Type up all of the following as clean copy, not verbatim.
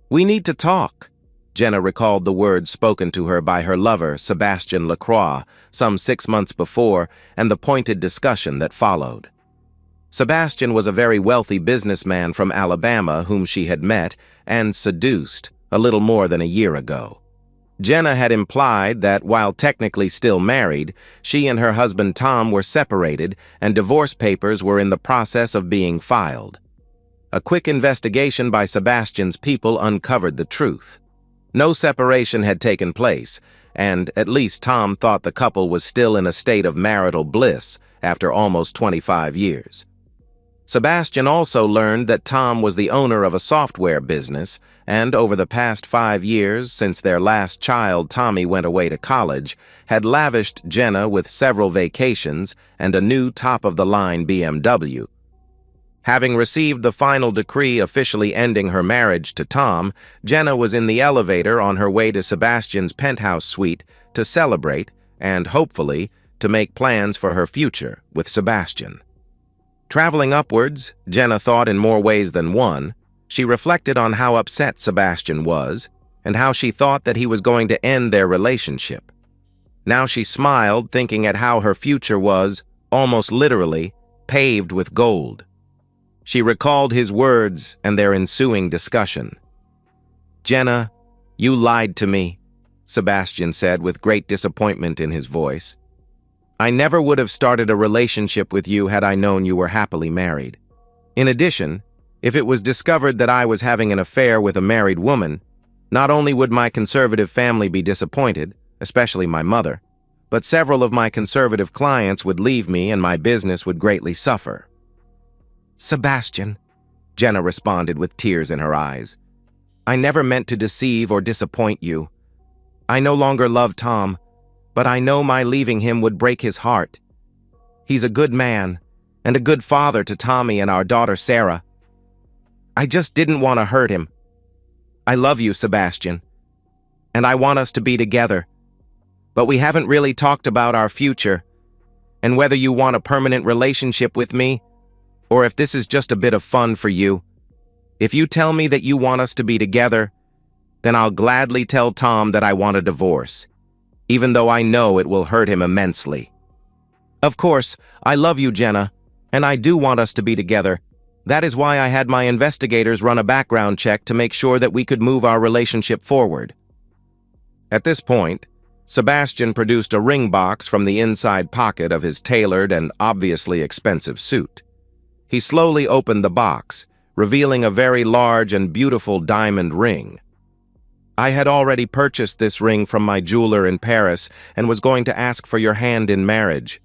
"We need to talk." Jenna recalled the words spoken to her by her lover, Sebastian Lacroix, some 6 months before, and the pointed discussion that followed. Sebastian was a very wealthy businessman from Alabama whom she had met and seduced a little more than a year ago. Jenna had implied that while technically still married, she and her husband Tom were separated and divorce papers were in the process of being filed. A quick investigation by Sebastian's people uncovered the truth. No separation had taken place, and at least Tom thought the couple was still in a state of marital bliss after almost 25 years. Sebastian also learned that Tom was the owner of a software business, and over the past 5 years, since their last child, Tommy, went away to college, had lavished Jenna with several vacations and a new top-of-the-line BMW. Having received the final decree officially ending her marriage to Tom, Jenna was in the elevator on her way to Sebastian's penthouse suite to celebrate and, hopefully, to make plans for her future with Sebastian. Traveling upwards, Jenna thought in more ways than one. She reflected on how upset Sebastian was and how she thought that he was going to end their relationship. Now she smiled, thinking at how her future was, almost literally, paved with gold. She recalled his words and their ensuing discussion. "Jenna, you lied to me," Sebastian said with great disappointment in his voice. "I never would have started a relationship with you had I known you were happily married. In addition, if it was discovered that I was having an affair with a married woman, not only would my conservative family be disappointed, especially my mother, but several of my conservative clients would leave me and my business would greatly suffer." "Sebastian," Jenna responded with tears in her eyes, "I never meant to deceive or disappoint you. I no longer love Tom, but I know my leaving him would break his heart. He's a good man and a good father to Tommy and our daughter Sarah. I just didn't want to hurt him. I love you, Sebastian, and I want us to be together. But we haven't really talked about our future and whether you want a permanent relationship with me or if this is just a bit of fun for you. If you tell me that you want us to be together, then I'll gladly tell Tom that I want a divorce, even though I know it will hurt him immensely. Of course, I love you, Jenna, and I do want us to be together. That is why I had my investigators run a background check to make sure that we could move our relationship forward." At this point, Sebastian produced a ring box from the inside pocket of his tailored and obviously expensive suit. He slowly opened the box, revealing a very large and beautiful diamond ring. "I had already purchased this ring from my jeweler in Paris and was going to ask for your hand in marriage.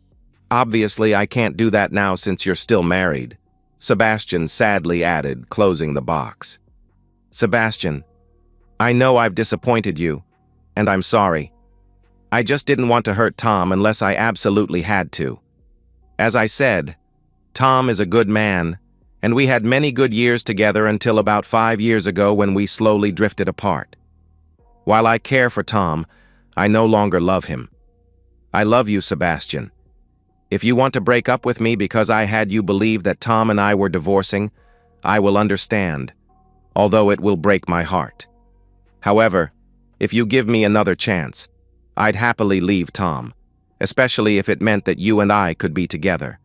Obviously, I can't do that now since you're still married," Sebastian sadly added, closing the box. "Sebastian, I know I've disappointed you, and I'm sorry. I just didn't want to hurt Tom unless I absolutely had to. As I said, Tom is a good man, and we had many good years together until about 5 years ago when we slowly drifted apart. While I care for Tom, I no longer love him. I love you, Sebastian. If you want to break up with me because I had you believe that Tom and I were divorcing, I will understand, although it will break my heart. However, if you give me another chance, I'd happily leave Tom, especially if it meant that you and I could be together.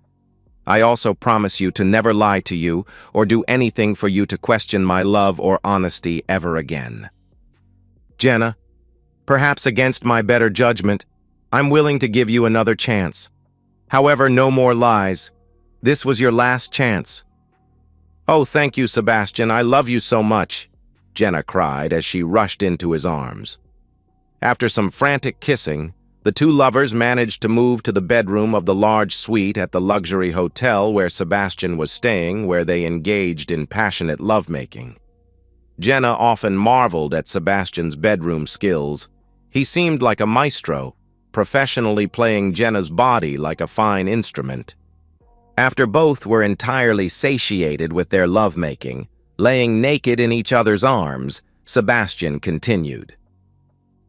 I also promise you to never lie to you or do anything for you to question my love or honesty ever again. Jenna, perhaps against my better judgment, I'm willing to give you another chance. However, no more lies. This was your last chance." "Oh, thank you, Sebastian. I love you so much," Jenna cried as she rushed into his arms. After some frantic kissing, the two lovers managed to move to the bedroom of the large suite at the luxury hotel where Sebastian was staying, where they engaged in passionate lovemaking. Jenna often marveled at Sebastian's bedroom skills. He seemed like a maestro, professionally playing Jenna's body like a fine instrument. After both were entirely satiated with their lovemaking, laying naked in each other's arms, Sebastian continued.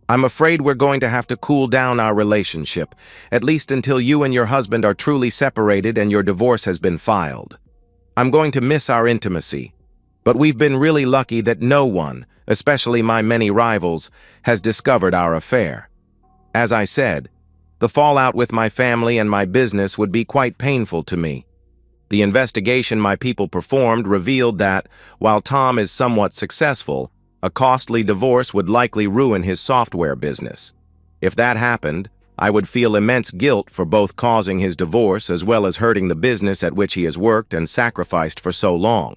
"I'm afraid we're going to have to cool down our relationship, at least until you and your husband are truly separated and your divorce has been filed. I'm going to miss our intimacy, But we've been really lucky that no one, especially my many rivals, has discovered our affair. As I said, the fallout with my family and my business would be quite painful to me. The investigation my people performed revealed that, while Tom is somewhat successful, a costly divorce would likely ruin his software business. If that happened, I would feel immense guilt for both causing his divorce as well as hurting the business at which he has worked and sacrificed for so long.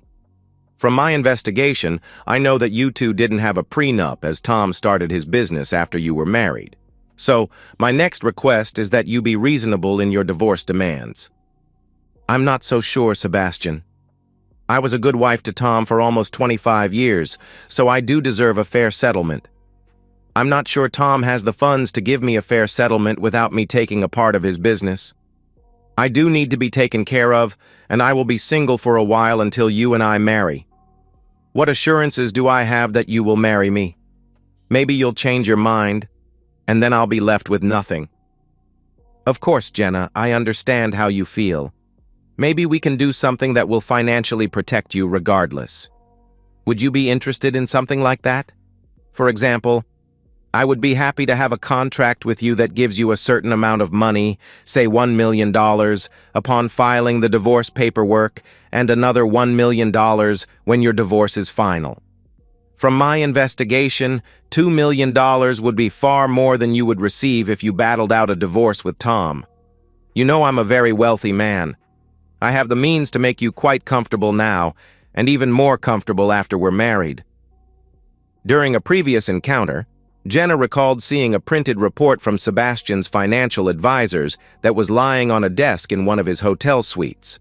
From my investigation, I know that you two didn't have a prenup as Tom started his business after you were married. So, my next request is that you be reasonable in your divorce demands. I'm not so sure, Sebastian. I was a good wife to Tom for almost 25 years, so I do deserve a fair settlement. I'm not sure Tom has the funds to give me a fair settlement without me taking a part of his business. I do need to be taken care of, and I will be single for a while until you and I marry. What assurances do I have that you will marry me? Maybe you'll change your mind, and then I'll be left with nothing. Of course, Jenna, I understand how you feel. Maybe we can do something that will financially protect you regardless. Would you be interested in something like that? For example, I would be happy to have a contract with you that gives you a certain amount of money, say $1 million, upon filing the divorce paperwork, and another $1 million when your divorce is final. From my investigation, $2 million would be far more than you would receive if you battled out a divorce with Tom. You know I'm a very wealthy man. I have the means to make you quite comfortable now, and even more comfortable after we're married. During a previous encounter, Jenna recalled seeing a printed report from Sebastian's financial advisors that was lying on a desk in one of his hotel suites.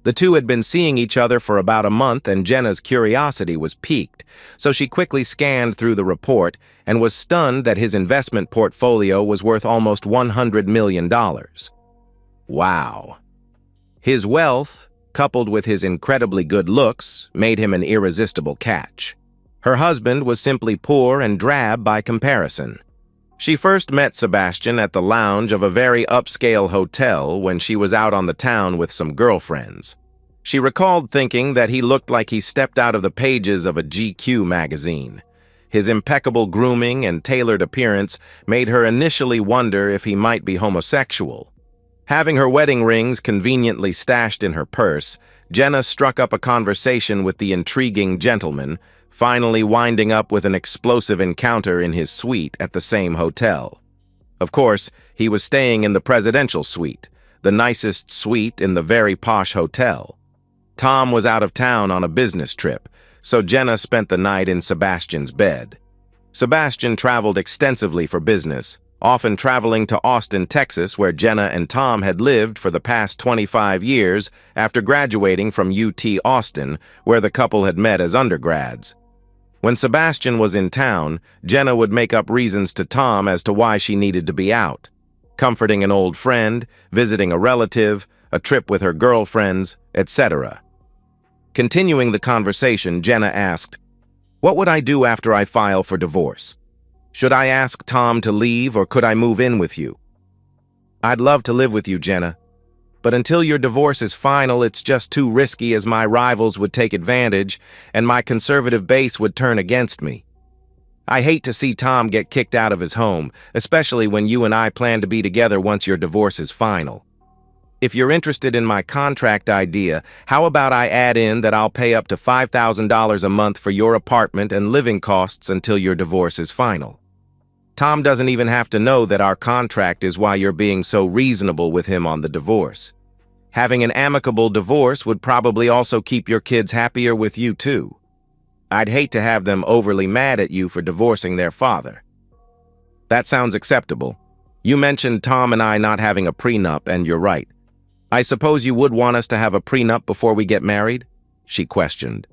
The two had been seeing each other for about a month, and Jenna's curiosity was piqued, so she quickly scanned through the report and was stunned that his investment portfolio was worth almost $100 million. Wow. His wealth, coupled with his incredibly good looks, made him an irresistible catch. Her husband was simply poor and drab by comparison. She first met Sebastian at the lounge of a very upscale hotel when she was out on the town with some girlfriends. She recalled thinking that he looked like he stepped out of the pages of a GQ magazine. His impeccable grooming and tailored appearance made her initially wonder if he might be homosexual. Having her wedding rings conveniently stashed in her purse, Jenna struck up a conversation with the intriguing gentleman, finally winding up with an explosive encounter in his suite at the same hotel. Of course, he was staying in the presidential suite, the nicest suite in the very posh hotel. Tom was out of town on a business trip, so Jenna spent the night in Sebastian's bed. Sebastian traveled extensively for business, often traveling to Austin, Texas, where Jenna and Tom had lived for the past 25 years after graduating from UT Austin, where the couple had met as undergrads. When Sebastian was in town, Jenna would make up reasons to Tom as to why she needed to be out. Comforting an old friend, visiting a relative, a trip with her girlfriends, etc. Continuing the conversation, Jenna asked, "What would I do after I file for divorce? Should I ask Tom to leave, or could I move in with you?" "I'd love to live with you, Jenna. But until your divorce is final, it's just too risky, as my rivals would take advantage and my conservative base would turn against me. I hate to see Tom get kicked out of his home, especially when you and I plan to be together once your divorce is final. If you're interested in my contract idea, how about I add in that I'll pay up to $5,000 a month for your apartment and living costs until your divorce is final. Tom doesn't even have to know that our contract is why you're being so reasonable with him on the divorce. Having an amicable divorce would probably also keep your kids happier with you too. I'd hate to have them overly mad at you for divorcing their father." "That sounds acceptable. You mentioned Tom and I not having a prenup, and you're right. I suppose you would want us to have a prenup before we get married?" she questioned.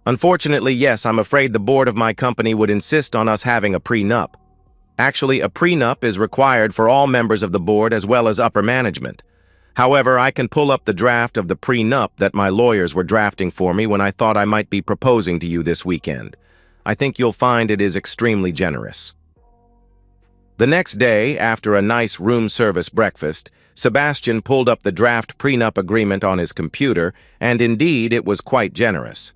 "Unfortunately, yes, I'm afraid the board of my company would insist on us having a prenup. Actually, a prenup is required for all members of the board as well as upper management. However, I can pull up the draft of the prenup that my lawyers were drafting for me when I thought I might be proposing to you this weekend. I think you'll find it is extremely generous." The next day, after a nice room service breakfast, Sebastian pulled up the draft prenup agreement on his computer, and indeed it was quite generous.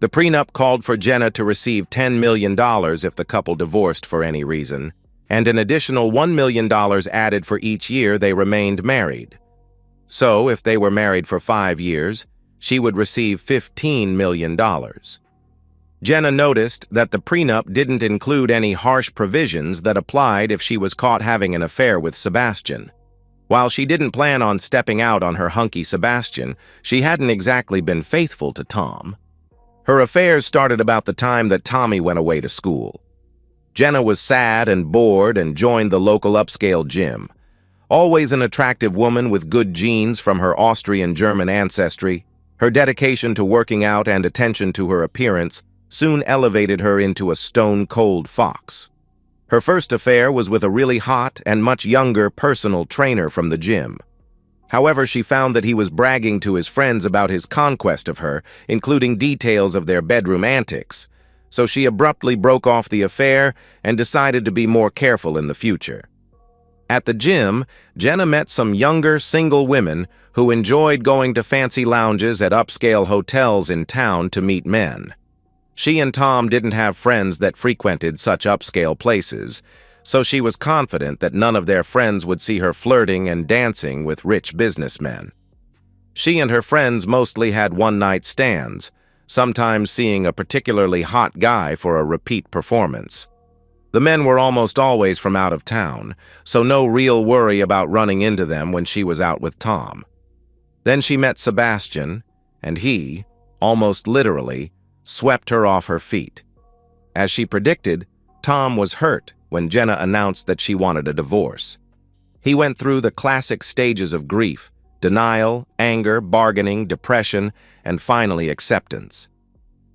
The prenup called for Jenna to receive $10 million if the couple divorced for any reason, and an additional $1 million added for each year they remained married. So, if they were married for 5 years, she would receive $15 million. Jenna noticed that the prenup didn't include any harsh provisions that applied if she was caught having an affair with Sebastian. While she didn't plan on stepping out on her hunky Sebastian, she hadn't exactly been faithful to Tom. Her affairs started about the time that Tommy went away to school. Jenna was sad and bored and joined the local upscale gym. Always an attractive woman with good genes from her Austrian-German ancestry, her dedication to working out and attention to her appearance soon elevated her into a stone-cold fox. Her first affair was with a really hot and much younger personal trainer from the gym. However, she found that he was bragging to his friends about his conquest of her, including details of their bedroom antics, so she abruptly broke off the affair and decided to be more careful in the future. At the gym, Jenna met some younger, single women who enjoyed going to fancy lounges at upscale hotels in town to meet men. She and Tom didn't have friends that frequented such upscale places, so she was confident that none of their friends would see her flirting and dancing with rich businessmen. She and her friends mostly had one-night stands, sometimes seeing a particularly hot guy for a repeat performance. The men were almost always from out of town, so no real worry about running into them when she was out with Tom. Then she met Sebastian, and he, almost literally, swept her off her feet. As she predicted, Tom was hurt when Jenna announced that she wanted a divorce. He went through the classic stages of grief: denial, anger, bargaining, depression, and finally acceptance.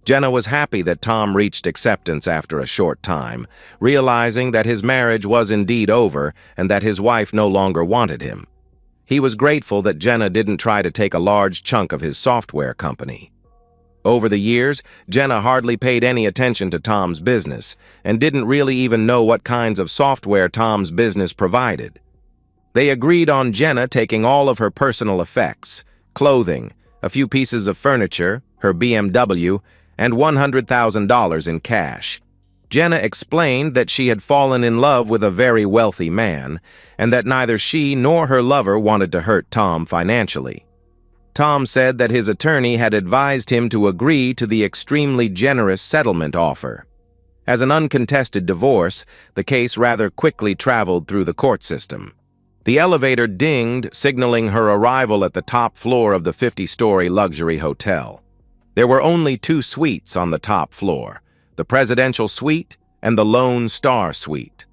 Jenna was happy that Tom reached acceptance after a short time, realizing that his marriage was indeed over and that his wife no longer wanted him. He was grateful that Jenna didn't try to take a large chunk of his software company. Over the years, Jenna hardly paid any attention to Tom's business and didn't really even know what kinds of software Tom's business provided. They agreed on Jenna taking all of her personal effects, clothing, a few pieces of furniture, her BMW, and $100,000 in cash. Jenna explained that she had fallen in love with a very wealthy man and that neither she nor her lover wanted to hurt Tom financially. Tom said that his attorney had advised him to agree to the extremely generous settlement offer. As an uncontested divorce, the case rather quickly traveled through the court system. The elevator dinged, signaling her arrival at the top floor of the 50-story luxury hotel. There were only 2 suites on the top floor, the Presidential Suite and the Lone Star Suite.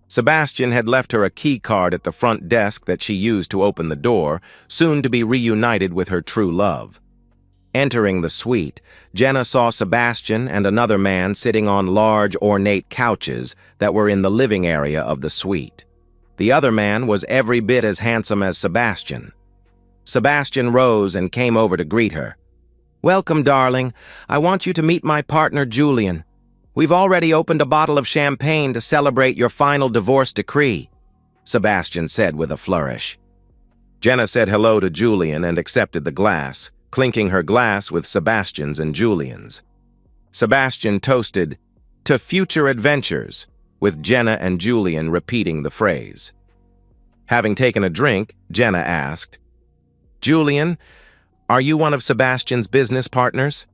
Sebastian had left her a key card at the front desk that she used to open the door, soon to be reunited with her true love. Entering the suite, Jenna saw Sebastian and another man sitting on large, ornate couches that were in the living area of the suite. The other man was every bit as handsome as Sebastian. Sebastian rose and came over to greet her. "Welcome, darling. I want you to meet my partner, Julian. We've already opened a bottle of champagne to celebrate your final divorce decree," Sebastian said with a flourish. Jenna said hello to Julian and accepted the glass, clinking her glass with Sebastian's and Julian's. Sebastian toasted, "To future adventures," with Jenna and Julian repeating the phrase. Having taken a drink, Jenna asked, "Julian, are you one of Sebastian's business partners?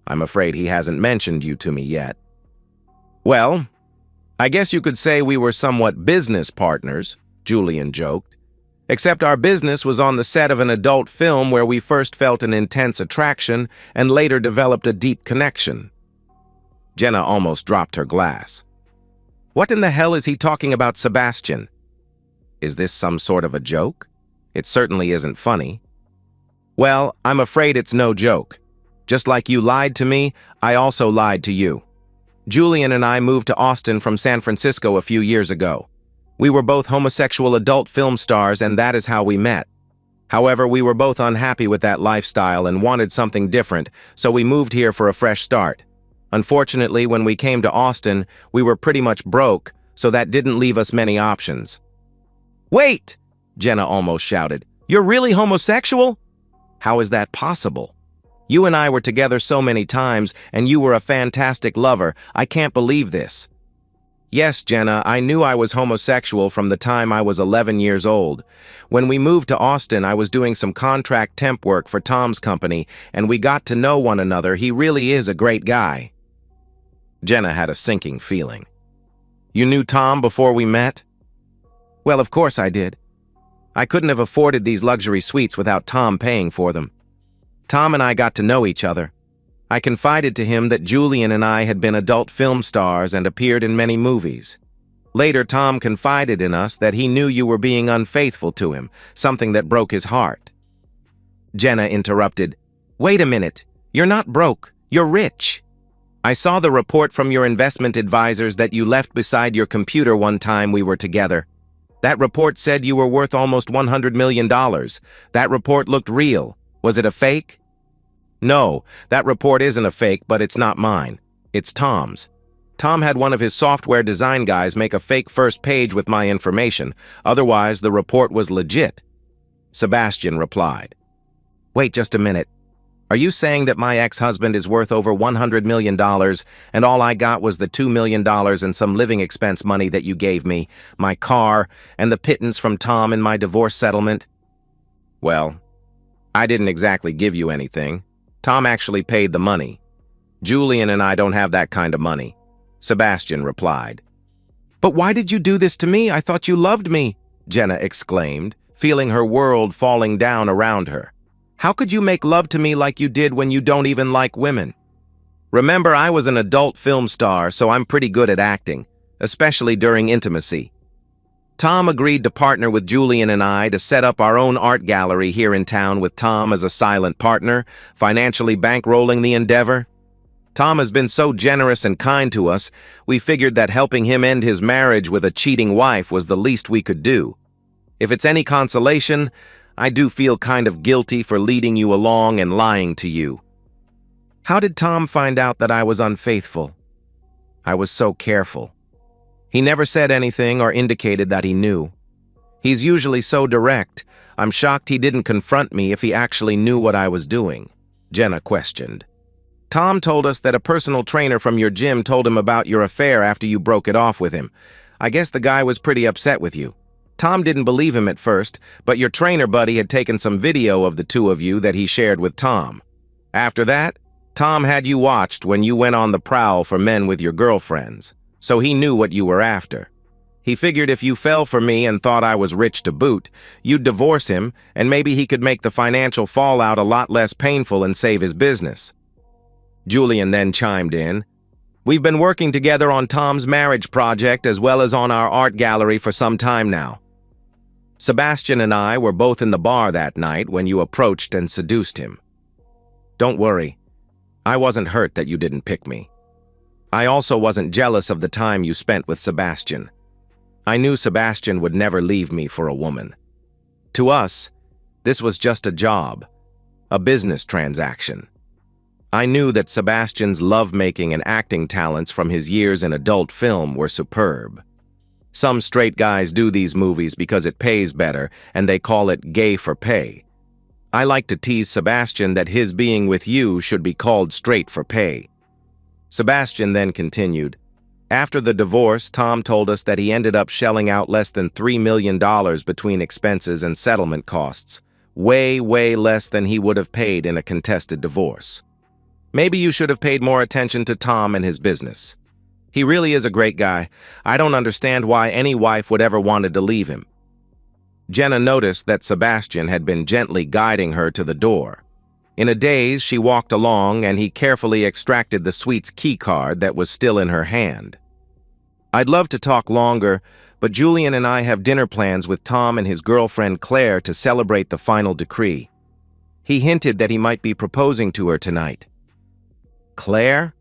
I'm afraid he hasn't mentioned you to me yet." "Well, I guess you could say we were somewhat business partners," Julian joked. "Except our business was on the set of an adult film where we first felt an intense attraction and later developed a deep connection." Jenna almost dropped her glass. What in the hell is he talking about, Sebastian? Is this some sort of a joke? It certainly isn't funny. Well, I'm afraid it's no joke. Just like you lied to me, I also lied to you. Julian and I moved to Austin from San Francisco a few years ago. We were both homosexual adult film stars, and that is how we met. However, we were both unhappy with that lifestyle and wanted something different, so we moved here for a fresh start. Unfortunately, when we came to Austin, we were pretty much broke, so that didn't leave us many options. "Wait!" Jenna almost shouted. "You're really homosexual? How is that possible?" You and I were together so many times, and you were a fantastic lover. I can't believe this. Yes, Jenna, I knew I was homosexual from the time I was 11 years old. When we moved to Austin, I was doing some contract temp work for Tom's company, and we got to know one another. He really is a great guy. Jenna had a sinking feeling. You knew Tom before we met? Well, of course I did. I couldn't have afforded these luxury suites without Tom paying for them. Tom and I got to know each other. I confided to him that Julian and I had been adult film stars and appeared in many movies. Later, Tom confided in us that he knew you were being unfaithful to him, something that broke his heart. Jenna interrupted. Wait a minute. You're not broke. You're rich. I saw the report from your investment advisors that you left beside your computer one time we were together. That report said you were worth almost $100 million. That report looked real. Was it a fake? No, that report isn't a fake, but it's not mine. It's Tom's. Tom had one of his software design guys make a fake first page with my information. Otherwise, the report was legit. Sebastian replied. Wait just a minute. Are you saying that my ex-husband is worth over $100 million and all I got was the $2 million and some living expense money that you gave me, my car, and the pittance from Tom in my divorce settlement? Well, I didn't exactly give you anything. Tom actually paid the money. Julian and I don't have that kind of money, Sebastian replied. But why did you do this to me? I thought you loved me, Jenna exclaimed, feeling her world falling down around her. How could you make love to me like you did when you don't even like women? Remember, I was an adult film star, so I'm pretty good at acting, especially during intimacy. Tom agreed to partner with Julian and I to set up our own art gallery here in town with Tom as a silent partner, financially bankrolling the endeavor. Tom has been so generous and kind to us, we figured that helping him end his marriage with a cheating wife was the least we could do. If it's any consolation, I do feel kind of guilty for leading you along and lying to you. How did Tom find out that I was unfaithful? I was so careful. He never said anything or indicated that he knew. He's usually so direct. I'm shocked he didn't confront me if he actually knew what I was doing, Jenna questioned. Tom told us that a personal trainer from your gym told him about your affair after you broke it off with him. I guess the guy was pretty upset with you. Tom didn't believe him at first, but your trainer buddy had taken some video of the two of you that he shared with Tom. After that, Tom had you watched when you went on the prowl for men with your girlfriends. So he knew what you were after. He figured if you fell for me and thought I was rich to boot, you'd divorce him, and maybe he could make the financial fallout a lot less painful and save his business. Julian then chimed in. We've been working together on Tom's marriage project as well as on our art gallery for some time now. Sebastian and I were both in the bar that night when you approached and seduced him. Don't worry. I wasn't hurt that you didn't pick me. I also wasn't jealous of the time you spent with Sebastian. I knew Sebastian would never leave me for a woman. To us, this was just a job, a business transaction. I knew that Sebastian's lovemaking and acting talents from his years in adult film were superb. Some straight guys do these movies because it pays better, and they call it gay for pay. I like to tease Sebastian that his being with you should be called straight for pay. Sebastian then continued, after the divorce, Tom told us that he ended up shelling out less than $3 million between expenses and settlement costs, way less than he would have paid in a contested divorce. Maybe you should have paid more attention to Tom and his business. He really is a great guy. I don't understand why any wife would ever wanted to leave him. Jenna noticed that Sebastian had been gently guiding her to the door. In a daze, she walked along and he carefully extracted the suite's key card that was still in her hand. I'd love to talk longer, but Julian and I have dinner plans with Tom and his girlfriend Claire to celebrate the final decree. He hinted that he might be proposing to her tonight. Claire?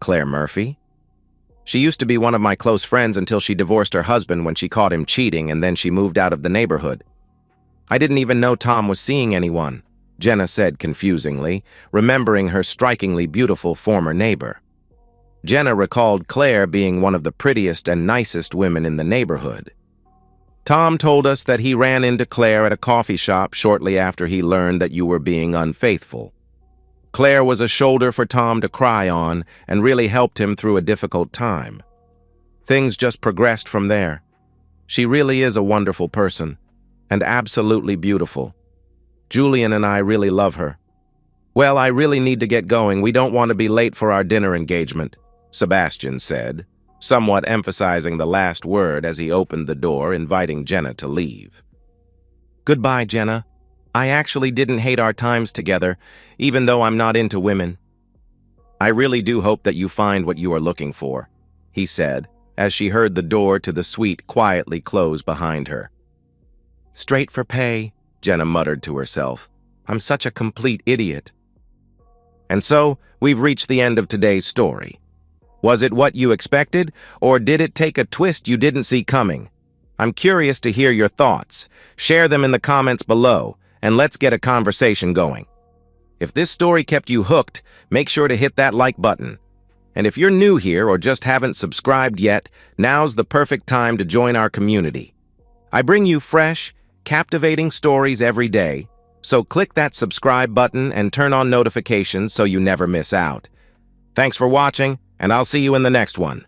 Claire Murphy? She used to be one of my close friends until she divorced her husband when she caught him cheating, and then she moved out of the neighborhood. I didn't even know Tom was seeing anyone, Jenna said confusingly, remembering her strikingly beautiful former neighbor. Jenna recalled Claire being one of the prettiest and nicest women in the neighborhood. Tom told us that he ran into Claire at a coffee shop shortly after he learned that you were being unfaithful. Claire was a shoulder for Tom to cry on and really helped him through a difficult time. Things just progressed from there. She really is a wonderful person, and absolutely beautiful. Julian and I really love her. Well, I really need to get going. We don't want to be late for our dinner engagement, Sebastian said, somewhat emphasizing the last word as he opened the door, inviting Jenna to leave. Goodbye, Jenna. I actually didn't hate our times together, even though I'm not into women. I really do hope that you find what you are looking for, he said, as she heard the door to the suite quietly close behind her. Straight for pay, Jenna muttered to herself. I'm such a complete idiot. And so, we've reached the end of today's story. Was it what you expected, or did it take a twist you didn't see coming? I'm curious to hear your thoughts. Share them in the comments below, and let's get a conversation going. If this story kept you hooked, make sure to hit that like button. And if you're new here or just haven't subscribed yet, now's the perfect time to join our community. I bring you fresh, captivating stories every day, so click that subscribe button and turn on notifications so you never miss out. Thanks for watching, and I'll see you in the next one.